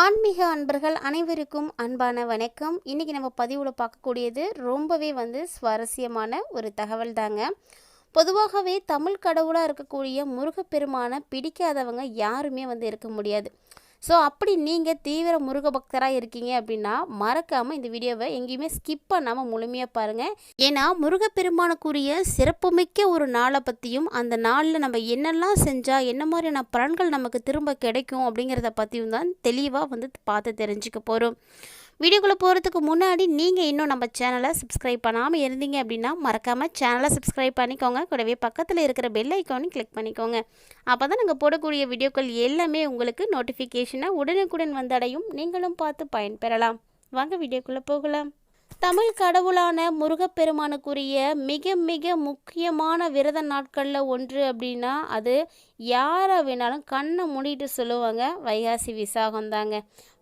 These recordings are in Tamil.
ஆன்மீக அன்பர்கள் அனைவருக்கும் அன்பான வணக்கம். இன்றைக்கி நம்ம பதிவில் பார்க்கக்கூடியது ரொம்பவே சுவாரஸ்யமான ஒரு தகவல் தாங்க. பொதுவாகவே தமிழ் கடவுளாக இருக்கக்கூடிய முருகப்பெருமானை பிடிக்காதவங்க யாருமே இருக்க முடியாது. ஸோ அப்படி நீங்கள் தீவிர முருக பக்தராக இருக்கீங்க அப்படின்னா மறக்காமல் இந்த வீடியோவை எங்கேயுமே ஸ்கிப் பண்ணாமல் முழுமையாக பாருங்கள். ஏன்னா முருகப்பெருமானுக்குரிய சிறப்புமிக்க ஒரு நாளை பற்றியும் அந்த நாளில் நம்ம என்னெல்லாம் செஞ்சால் என்ன மாதிரியான பலன்கள் நமக்கு திரும்ப கிடைக்கும் அப்படிங்கிறத பற்றியும் தான் தெளிவாக பார்த்து தெரிஞ்சுக்க போகிறோம். வீடியோக்குள்ளே போகிறதுக்கு முன்னாடி நீங்கள் இன்னும் நம்ம சேனலை சப்ஸ்கிரைப் பண்ணாமல் இருந்தீங்க அப்படின்னா மறக்காமல் சேனலை சப்ஸ்கிரைப் பண்ணிக்கோங்க. கூடவே பக்கத்தில் இருக்கிற பெல் ஐக்கானையும் கிளிக் பண்ணிக்கோங்க. அப்போ தான் நாங்கள் போடக்கூடிய வீடியோக்கள் எல்லாமே உங்களுக்கு நோட்டிஃபிகேஷனாக உடனுக்குடன் வந்தடையும். நீங்களும் பார்த்து பயன்பெறலாம். வாங்க வீடியோக்குள்ளே போகலாம். தமிழ் கடவுளான முருகப்பெருமானுக்குரிய மிக மிக முக்கியமான விரத நாட்களில் ஒன்று அப்படின்னா அது யாரை வேணாலும் கண்ணை மூடிட்டு சொல்லுவாங்க, வைகாசி விசாகம் தாங்க.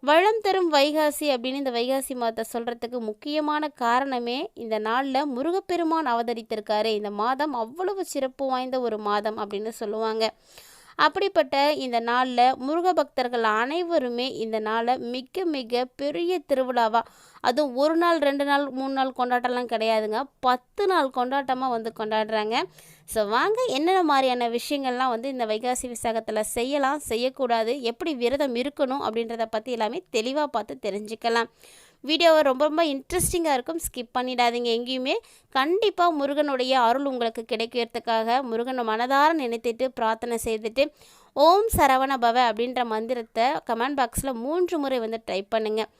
வளம் தரும் வைகாசி அப்படின்னு இந்த வைகாசி மாதத்தை சொல்கிறதுக்கு முக்கியமான காரணமே இந்த நாளில் முருகப்பெருமான் அவதரித்திருக்காரு. இந்த மாதம் அவ்வளவு சிறப்பு வாய்ந்த ஒரு மாதம் அப்படின்னு சொல்லுவாங்க. அப்படிப்பட்ட இந்த நாளில் முருக பக்தர்கள் அனைவருமே இந்த நாளை மிக மிக பெரிய திருவிழாவாக, அதுவும் ஒரு நாள் 2 நாள் 3 நாள் கொண்டாட்டம்லாம் கிடையாதுங்க, 10 நாள் கொண்டாட்டமாக கொண்டாடுறாங்க. ஸோ வாங்க என்னென்ன மாதிரியான விஷயங்கள்லாம் இந்த வைகாசி விசாகத்தில் செய்யலாம், செய்யக்கூடாது, எப்படி விரதம் இருக்கணும் அப்படின்றத பற்றி எல்லாமே தெளிவாக பார்த்து தெரிஞ்சுக்கலாம். வீடியோவை ரொம்ப ரொம்ப இன்ட்ரெஸ்டிங்காக இருக்கும், ஸ்கிப் பண்ணிடாதீங்க எங்கேயுமே. கண்டிப்பாக முருகனுடைய அருள் உங்களுக்கு கிடைக்கிறதுக்காக முருகனை மனதார நினைத்துட்டு பிரார்த்தனை செய்துட்டு ஓம் சரவண பவ அப்படின்ற மந்திரத்தை கமெண்ட் பாக்ஸில் 3 முறை டைப் பண்ணுங்கள்.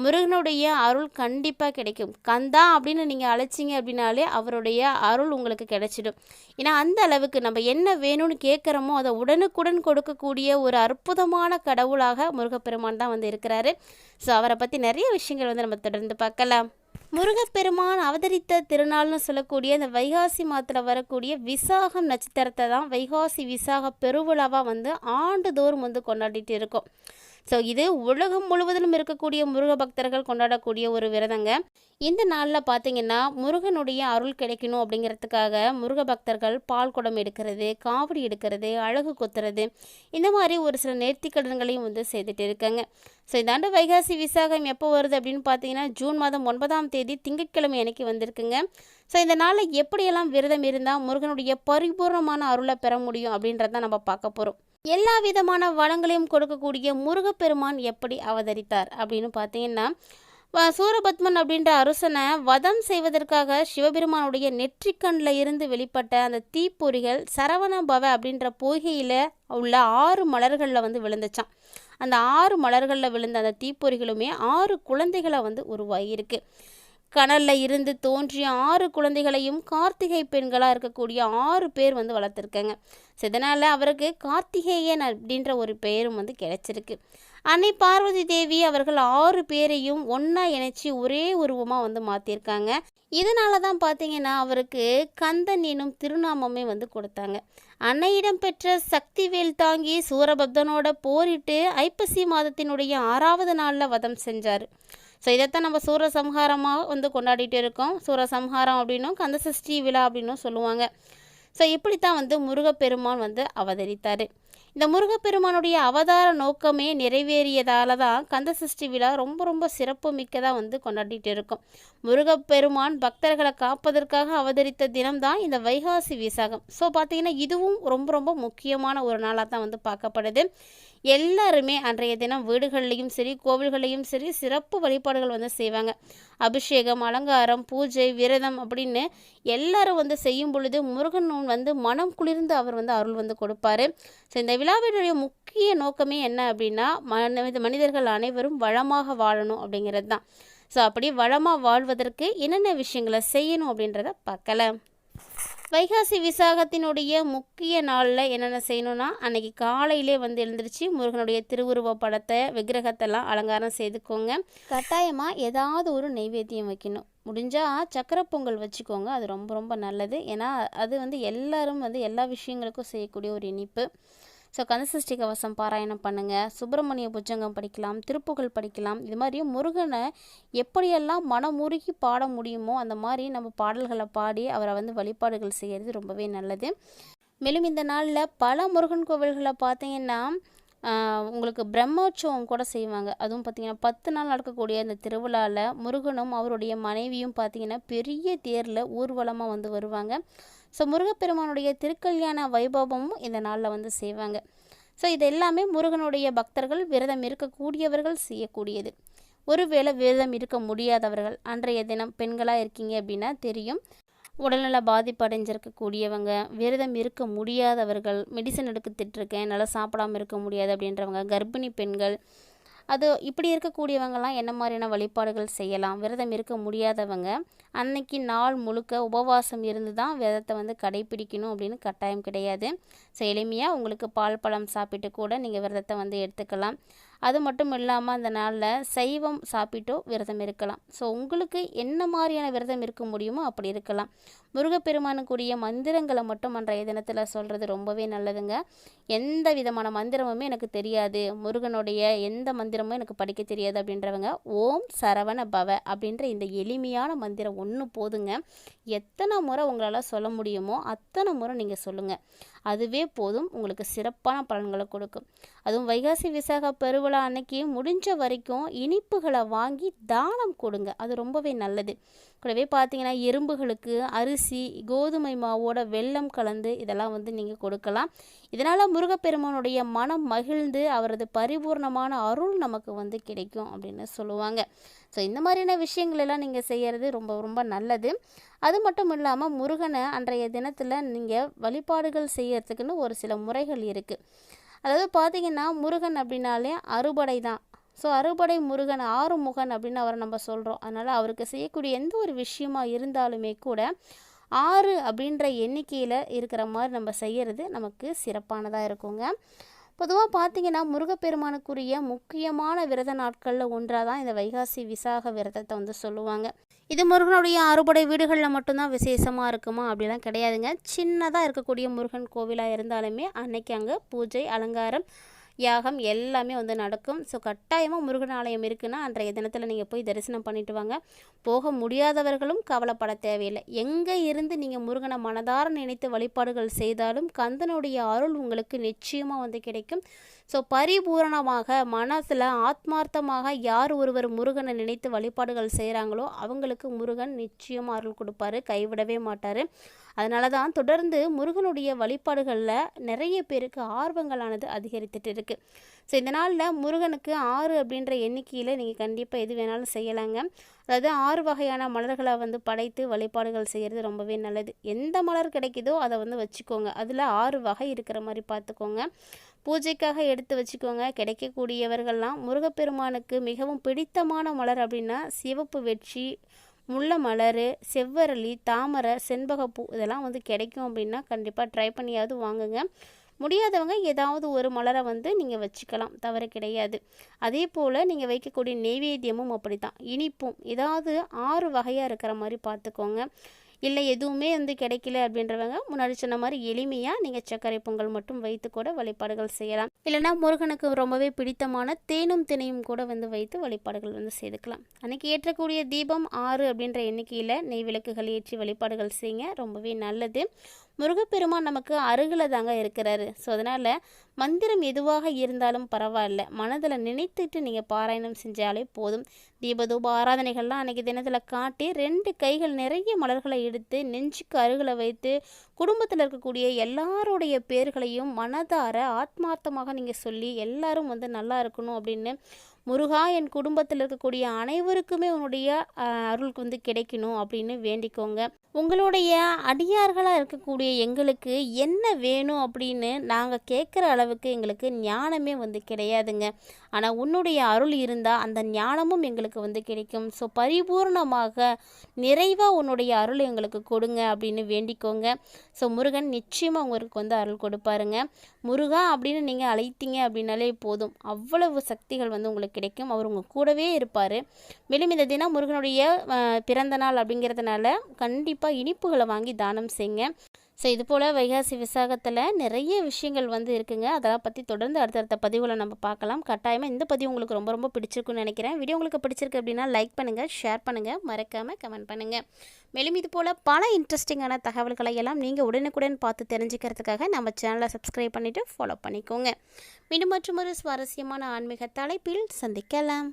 முருகனுடைய அருள் கண்டிப்பாக கிடைக்கும். கந்தா அப்படின்னு நீங்கள் அழைச்சிங்க அப்படின்னாலே அவருடைய அருள் உங்களுக்கு கிடைச்சிடும். ஏன்னா அந்த அளவுக்கு நம்ம என்ன வேணும்னு கேட்குறோமோ அதை உடனுக்குடன் கொடுக்கக்கூடிய ஒரு அற்புதமான கடவுளாக முருகப்பெருமான் தான் இருக்கிறாரு. ஸோ அவரை பற்றி நிறைய விஷயங்கள் நம்ம தொடர்ந்து பார்க்கலாம். முருகப்பெருமான் அவதரித்த திருநாள்னு சொல்லக்கூடிய இந்த வைகாசி மாதத்தில் வரக்கூடிய விசாகம் நட்சத்திரத்தை தான் வைகாசி விசாக பெருவிழாவாக ஆண்டுதோறும் கொண்டாடிட்டு இருக்கோம். ஸோ இது உலகம் முழுவதிலும் இருக்கக்கூடிய முருக பக்தர்கள் கொண்டாடக்கூடிய ஒரு விரதங்க. இந்த நாளில் பார்த்திங்கன்னா முருகனுடைய அருள் கிடைக்கணும் அப்படிங்கிறதுக்காக முருக பக்தர்கள் பால் குடம் எடுக்கிறது, காவடி எடுக்கிறது, அழகு கொத்துறது, இந்த மாதிரி ஒரு சில நேர்த்திக்கடன்களையும் செய்துட்டு இருக்காங்க. ஸோ இந்தாண்டு வைகாசி விசாகம் எப்போ வருது அப்படின்னு பார்த்தீங்கன்னா ஜூன் மாதம் 9ஆம் தேதி திங்கட்கிழமை அன்னைக்கு வந்திருக்குங்க. ஸோ இந்த நாளில் எப்படியெல்லாம் விரதம் இருந்தால் முருகனுடைய பரிபூர்ணமான அருளை பெற முடியும் அப்படின்றத நம்ம பார்க்க போகிறோம். எல்லா விதமான வளங்களையும் கொடுக்கக்கூடிய முருகப்பெருமான் எப்படி அவதரித்தார் அப்படின்னு பார்த்தீங்கன்னா, சூரபத்மன் அப்படின்ற அரசனை வதம் செய்வதற்காக சிவபெருமானுடைய நெற்றிக்கண்ணில் இருந்து வெளிப்பட்ட அந்த தீப்பொறிகள் சரவண பவ அப்படின்ற பொய்கையில் உள்ள 6 மலர்களில் விழுந்துச்சான். அந்த 6 மலர்களில் விழுந்த அந்த தீப்பொறிகளுமே 6 குழந்தைகளை உருவாகியிருக்கு. கனலில் இருந்து தோன்றிய 6 குழந்தைகளையும் கார்த்திகை பெண்களாக இருக்கக்கூடிய 6 பேர் வளர்த்துருக்காங்க. ஸோ இதனால் அவருக்கு கார்த்திகேயன் அப்படின்ற ஒரு பெயரும் கிடைச்சிருக்கு. அன்னை பார்வதி தேவி அவர்கள் 6 பேரையும் ஒன்றா இணைச்சி ஒரே உருவமாக மாற்றிருக்காங்க. இதனால தான் பார்த்தீங்கன்னா அவருக்கு கந்தன் எனும் திருநாமமே கொடுத்தாங்க. அன்னையிடம் பெற்ற சக்திவேல் தாங்கி சூரபத்மனோட போரிட்டு ஐப்பசி மாதத்தினுடைய 6ஆவது நாளில் வதம் செஞ்சார். ஸோ இதைத்தான் நம்ம சூரசம்ஹாரமாக கொண்டாடிட்டு இருக்கோம். சூரசம்ஹாரம் அப்படின்னும் கந்தசஷ்டி விழா அப்படின்னும் சொல்லுவாங்க. ஸோ இப்படித்தான் முருகப்பெருமான் அவதரித்தார். இந்த முருகப்பெருமானுடைய அவதார நோக்கமே நிறைவேறியதால தான் கந்தசஷ்டி விழா ரொம்ப ரொம்ப சிறப்பு மிக்கதாக கொண்டாடிட்டு இருக்கோம். முருகப்பெருமான் பக்தர்களை காப்பதற்காக அவதரித்த தினம்தான் இந்த வைகாசி விசாகம். ஸோ பார்த்தீங்கன்னா இதுவும் ரொம்ப ரொம்ப முக்கியமான ஒரு நாளாக தான் பார்க்கப்படுது. எல்லாருமே அன்றைய தினம் வீடுகள்லையும் சரி கோவில்கள்லையும் சரி சிறப்பு வழிபாடுகள் செய்வாங்க. அபிஷேகம், அலங்காரம், பூஜை, விரதம் அப்படின்னு எல்லாரும் செய்யும் பொழுது முருகன் மனம் குளிர்ந்து அவர் அருள் கொடுப்பாரு. ஸோ இந்த விழாவினுடைய முக்கிய நோக்கமே என்ன அப்படின்னா மனிதர்கள் அனைவரும் வளமாக வாழணும் அப்படிங்கிறது தான். ஸோ அப்படி வளமாக வாழ்வதற்கு என்னென்ன விஷயங்களை செய்யணும் அப்படின்றத பார்க்கலாம். வைகாசி விசாகத்தினுடைய முக்கிய நாளில் என்னென்ன செய்யணும்னா அன்றைக்கி காலையிலே எழுந்திரிச்சு முருகனுடைய திருவுருவ படத்தை விக்கிரகத்தெல்லாம் அலங்காரம் செய்துக்கோங்க. கட்டாயமாக ஏதாவது ஒரு நெய்வேத்தியம் வைக்கணும். முடிஞ்சால் சக்கரை பொங்கல் வச்சுக்கோங்க, அது ரொம்ப ரொம்ப நல்லது. ஏன்னா அது எல்லாரும் எல்லா விஷயங்களுக்கும் செய்யக்கூடிய ஒரு இனிப்பு. ஸோ கந்தசஷ்டி கவசம் பாராயணம் பண்ணுங்கள், சுப்பிரமணிய புஜங்கம் படிக்கலாம், திருப்புகழ் படிக்கலாம். இது மாதிரி முருகனை எப்படியெல்லாம் மனமுருகி பாட முடியுமோ அந்த மாதிரி நம்ம பாடல்களை பாடி அவரை வழிபாடுகள் செய்கிறது ரொம்பவே நல்லது. மேலும் இந்த நாளில் பல முருகன் கோவில்களை பார்த்தீங்கன்னா உங்களுக்கு பிரம்மோற்சவம் கூட செய்வாங்க. அதுவும் பார்த்திங்கன்னா 10 நாள் நடக்கக்கூடிய இந்த திருவிழாவில் முருகனும் அவருடைய மனைவியும் பார்த்திங்கன்னா பெரிய தேரில் ஊர்வலமாக வந்து வருவாங்க. ஸோ முருகப்பெருமானுடைய திருக்கல்யாண வைபவமும் இந்த நாளில் வந்து செய்வாங்க. ஸோ இது எல்லாமே முருகனுடைய பக்தர்கள் விரதம் இருக்கக்கூடியவர்கள் செய்யக்கூடியது. ஒருவேளை விரதம் இருக்க முடியாதவர்கள், அன்றைய தினம் பெண்களாக இருக்கீங்க அப்படின்னா தெரியும், உடல்நல பாதிப்பு அடைஞ்சிருக்கக்கூடியவங்க, விரதம் இருக்க முடியாதவர்கள், மெடிசன் எடுத்துட்ருக்கேன், என்னால் சாப்பிடாமல் இருக்க முடியாது அப்படின்றவங்க, கர்ப்பிணி பெண்கள், அது இப்படி இருக்கக்கூடியவங்கலாம் என்ன மாதிரியான வழிபாடுகள் செய்யலாம்? விரதம் இருக்க முடியாதவங்க அன்னைக்கு நாள் முழுக்க உபவாசம் இருந்து தான் விரதத்தை வந்து கடைப்பிடிக்கணும் அப்படின்னு கட்டாயம் கிடையாது. ஸோ எளிமையாக உங்களுக்கு பால் பழம் சாப்பிட்டு கூட நீங்கள் விரதத்தை வந்து எடுத்துக்கலாம். அது மட்டும் இல்லாமல் அந்த நாளில் சைவம் சாப்பிட்டோ விரதம் இருக்கலாம். ஸோ உங்களுக்கு என்ன மாதிரியான விரதம் இருக்க முடியுமோ அப்படி இருக்கலாம். முருகப்பெருமானுக்குரிய மந்திரங்களை மட்டும் அன்றைய தினத்தில் சொல்கிறது ரொம்பவே நல்லதுங்க. எந்த விதமான மந்திரமுமே எனக்கு தெரியாது, முருகனுடைய எந்த மந்திரமும் எனக்கு படிக்க தெரியாது அப்படின்றவங்க ஓம் சரவண பவ அப்படின்ற இந்த எளிமையான மந்திரம் ஒன்று போதுங்க. எத்தனை முறை உங்களால் சொல்ல முடியுமோ அத்தனை முறை நீங்கள் சொல்லுங்கள். அதுவே போதும், உங்களுக்கு சிறப்பான பலன்களை கொடுக்கும். அதுவும் வைகாசி விசாக பெருவிழா அன்னைக்கு முடிஞ்ச வரைக்கும் இனிப்புகளை வாங்கி தானம் கொடுங்க. அது ரொம்பவே நல்லது. கூடவே பார்த்தீங்கன்னா எறும்புகளுக்கு அரிசி, கோதுமை மாவோட வெல்லம் கலந்து இதெல்லாம் வந்து நீங்கள் கொடுக்கலாம். இதனால் முருகப்பெருமானுடைய மனம் மகிழ்ந்து அவரது பரிபூர்ணமான அருள் நமக்கு வந்து கிடைக்கும் அப்படின்னு சொல்லுவாங்க. ஸோ இந்த மாதிரியான விஷயங்கள் எல்லாம் நீங்கள் செய்கிறது ரொம்ப ரொம்ப நல்லது. அது மட்டும் இல்லாமல் முருகனை அன்றைய தினத்தில் நீங்கள் வழிபாடுகள் செய்யறதுக்குன்னு ஒரு சில முறைகள் இருக்குது. அதாவது பார்த்திங்கன்னா முருகன் அப்படின்னாலே அறுபடை தான். ஸோ அறுபடை முருகன், ஆறுமுகன் அப்படின்னு அவரை நம்ம சொல்கிறோம். அதனால் அவருக்கு செய்யக்கூடிய எந்த ஒரு விஷயமா இருந்தாலுமே கூட 6 அப்படின்ற எண்ணிக்கையில் இருக்கிற மாதிரி நம்ம செய்கிறது நமக்கு சிறப்பானதாக இருக்குங்க. பொதுவாக பார்த்திங்கன்னா முருகப்பெருமானுக்குரிய முக்கியமான விரத நாட்களில் ஒன்றாக தான் இந்த வைகாசி விசாக விரதத்தை வந்து சொல்லுவாங்க. இது முருகனுடைய அறுபடை வீடுகளில் மட்டும்தான் விசேஷமாக இருக்குமா அப்படிலாம் கிடையாதுங்க. சின்னதாக இருக்கக்கூடிய முருகன் கோவிலாக இருந்தாலுமே அன்னைக்கு அங்கே பூஜை, அலங்காரம், யாகம் எல்லாமே வந்து நடக்கும். ஸோ கட்டாயமாக முருகன் ஆலயம் இருக்குன்னா அன்றைய தினத்தில் நீங்கள் போய் தரிசனம் பண்ணிட்டு வாங்க. போக முடியாதவர்களும் கவலைப்பட தேவையில்லை. எங்கே இருந்து நீங்கள் முருகனை மனதார நினைத்து வழிபாடுகள் செய்தாலும் கந்தனுடைய அருள் உங்களுக்கு நிச்சயமாக வந்து கிடைக்கும். ஸோ பரிபூரணமாக மனசில் ஆத்மார்த்தமாக யார் ஒருவர் முருகனை நினைத்து வழிபாடுகள் செய்கிறாங்களோ அவங்களுக்கு முருகன் நிச்சயமாக அருள் கொடுப்பாரு, கைவிடவே மாட்டார். அதனால தான் தொடர்ந்து முருகனுடைய வழிபாடுகளில் நிறைய பேருக்கு ஆர்வங்களானது அதிகரித்துட்டு இருக்குது. ஸோ இந்த நாளில் முருகனுக்கு 6 அப்படின்ற எண்ணிக்கையில் நீங்கள் கண்டிப்பாக எது வேணாலும் செய்யலாங்க. அதாவது 6 வகையான மலர்களை வந்து படைத்து வழிபாடுகள் செய்கிறது ரொம்பவே நல்லது. எந்த மலர் கிடைக்குதோ அதை வந்து வச்சுக்கோங்க. அதில் 6 வகை இருக்கிற மாதிரி பார்த்துக்கோங்க. பூஜைக்காக எடுத்து வச்சுக்கோங்க. கிடைக்கக்கூடியவர்கள்லாம் முருகப்பெருமானுக்கு மிகவும் பிடித்தமான மலர் அப்படின்னா சிவப்பு வெற்றி, முல்லை மலர், செவ்வரளி, தாமரை, செண்பகப்பூ இதெல்லாம் வந்து கிடைக்கும் அப்படின்னா கண்டிப்பாக ட்ரை பண்ணியாவது வாங்குங்க. முடியாதவங்க ஏதாவது ஒரு மலரை வந்து நீங்கள் வச்சுக்கலாம், தவறு கிடையாது. அதே போல் நீங்கள் வைக்கக்கூடிய நெய்வேத்தியமும் அப்படி தான், இனிப்பும் ஏதாவது 6 வகையாக இருக்கிற மாதிரி பார்த்துக்கோங்க. இல்லை எதுவுமே வந்து கிடைக்கல அப்படின்றவங்க முன்னாடி சொன்ன மாதிரி எளிமையாக நீங்கள் சர்க்கரை பொங்கல் மட்டும் வைத்து கூட வழிபாடுகள் செய்யலாம். இல்லைனா முருகனுக்கு ரொம்பவே பிடித்தமான தேனும் தினையும் கூட வந்து வைத்து வழிபாடுகள் வந்து செய்துக்கலாம். அன்றைக்கி ஏற்றக்கூடிய தீபம் 6 அப்படின்ற எண்ணிக்கையில் நெய் விளக்குகள் ஏற்றி வழிபாடுகள் செய்யுங்க, ரொம்பவே நல்லது. முருகப்பெருமான் நமக்கு அருகில் தாங்க இருக்கிறாரு. ஸோ அதனால் மந்திரம் எதுவாக இருந்தாலும் பரவாயில்ல, மனதில் நினைத்துட்டு நீங்கள் பாராயணம் செஞ்சாலே போதும். தீபதூப ஆராதனைகள்லாம் அன்றைக்கி தினத்தில் காட்டி 2 கைகள் நிறைய மலர்களை எடுத்து நெஞ்சுக்கு அருகில் வைத்து குடும்பத்தில் இருக்கக்கூடிய எல்லாருடைய பேர்களையும் மனதார ஆத்மார்த்தமாக நீங்கள் சொல்லி எல்லாரும் வந்து நல்லா இருக்கணும் அப்படின்னு, முருகா என் குடும்பத்தில் இருக்கக்கூடிய அனைவருக்குமே உன்னுடைய அருளுக்கு வந்து கிடைக்கணும் அப்படின்னு வேண்டிக்கோங்க. உங்களுடைய அடியார்களாக இருக்கக்கூடிய எங்களுக்கு என்ன வேணும் அப்படின்னு நாங்கள் கேட்குற அளவுக்கு எங்களுக்கு ஞானமே வந்து கிடையாதுங்க. ஆனால் உன்னுடைய அருள் இருந்தால் அந்த ஞானமும் எங்களுக்கு வந்து கிடைக்கும். ஸோ பரிபூர்ணமாக நிறைவாக உன்னுடைய அருள் எங்களுக்கு கொடுங்க அப்படின்னு வேண்டிக்கோங்க. ஸோ முருகன் நிச்சயமாக உங்களுக்கு வந்து அருள் கொடுப்பாருங்க. முருகா அப்படின்னு நீங்கள் அழைத்தீங்க அப்படின்னாலே போதும், அவ்வளவு சக்திகள் வந்து உங்களுக்கு கிடைக்கும். அவர் உங்கள் கூடவே இருப்பார். மேலும் இந்த தினம் முருகனுடைய பிறந்த நாள் அப்படிங்கிறதுனால கண்டிப்பாக இனிப்புகளை வாங்கி தானம் செய்யுங்க. ஸோ இது போல் வைகாசி விசாகத்தில் நிறைய விஷயங்கள் வந்து இருக்குங்க. அதெல்லாம் பற்றி தொடர்ந்து அடுத்தடுத்த பதிவுகளை நம்ம பார்க்கலாம். கட்டாயமாக இந்த பதிவு உங்களுக்கு ரொம்ப ரொம்ப பிடிச்சிருக்குன்னு நினைக்கிறேன். வீடியோ உங்களுக்கு பிடிச்சிருக்கு அப்படின்னா லைக் பண்ணுங்கள், ஷேர் பண்ணுங்கள், மறக்காமல் கமெண்ட் பண்ணுங்கள். மேலும் இது போல் பல இன்ட்ரெஸ்டிங்கான தகவல்களை எல்லாம் நீங்கள் உடனுக்குடன் பார்த்து தெரிஞ்சுக்கிறதுக்காக நம்ம சேனலை சப்ஸ்கிரைப் பண்ணிவிட்டு ஃபாலோ பண்ணிக்கோங்க. மீண்டும் மற்றொரு சுவாரஸ்யமான ஆன்மீக தலைப்பில் சந்திக்கலாம்.